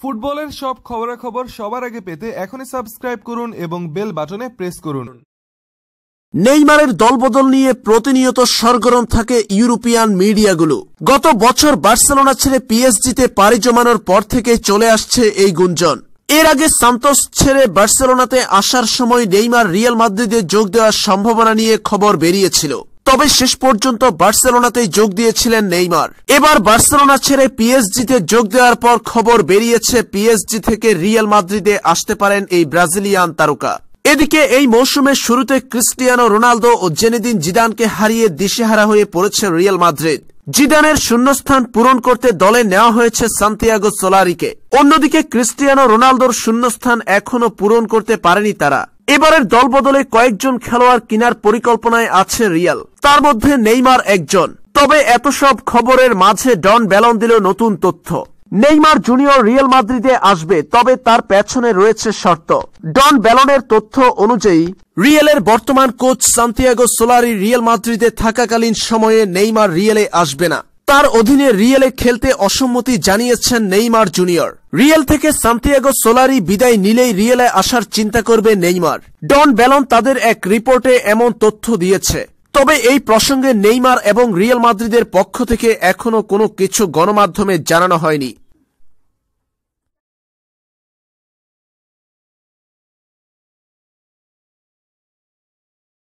ফুটবলের সব খবরাখবর সবার আগে পেতে এখনই সাবস্ক্রাইব করুন এবং বেল বাটনে প্রেস করুন। নেইমারের দলবদল নিয়ে প্রতিনিয়ত সরগরম থাকে ইউরোপিয়ান মিডিয়াগুলো। গত বছর বার্সেলোনা ছেড়ে পিএসজিতে পাড়ি জমানোর পর থেকে চলে আসছে এই গুঞ্জন। এর আগে সান্তোস ছেড়ে বার্সেলোনাতে আসার সময় নেইমার রিয়াল মাদ্রিদে যোগ দেওয়ার সম্ভাবনা নিয়ে খবর বেরিয়েছিল, তবে শেষ পর্যন্ত বার্সেলোনাতেই যোগ দিয়েছিলেন নেইমার। এবার বার্সেলোনা ছেড়ে পিএসজিতে যোগ দেওয়ার পর খবর বেরিয়েছে পিএসজি থেকে রিয়াল মাদ্রিদে আসতে পারেন এই ব্রাজিলিয়ান তারকা। এদিকে এই মৌসুমের শুরুতে ক্রিস্টিয়ানো রোনালদো ও জেনেদিন জিদানকে হারিয়ে দিশেহারা হয়ে পড়েছে রিয়াল মাদ্রিদ। জিদানের শূন্যস্থান পূরণ করতে দলে নেওয়া হয়েছে সান্তিয়াগো সোলারিকে। অন্যদিকে ক্রিস্টিয়ানো রোনালদোর শূন্যস্থান এখনো পূরণ করতে পারেনি তারা। এবারের দলবদলে কয়েকজন খেলোয়াড় কেনার পরিকল্পনায় আছে রিয়াল, তার মধ্যে নেইমার একজন। তবে এত সব খবরের মাঝে ডন ব্যালন দিল নতুন তথ্য। নেইমার জুনিয়র রিয়াল মাদ্রিদে আসবে, তবে তার পেছনে রয়েছে শর্ত। ডন ব্যালনের তথ্য অনুযায়ী রিয়ালের বর্তমান কোচ সান্তিয়াগো সোলারি রিয়াল মাদ্রিদে থাকাকালীন সময়ে নেইমার রিয়ালে আসবে না। তার অধীনে রিয়ালে খেলতে অসম্মতি জানিয়েছেন নেইমার জুনিয়র। রিয়াল থেকে সান্তিয়াগো সোলারি বিদায় নিলেই রিয়ালে আসার চিন্তা করবে নেইমার। ডন ব্যালন তাদের এক রিপোর্টে এমন তথ্য দিয়েছে। তবে এই প্রসঙ্গে নেইমার এবং রিয়াল মাদ্রিদের পক্ষ থেকে এখনো কোনো কিছু গণমাধ্যমে জানানো হয়নি।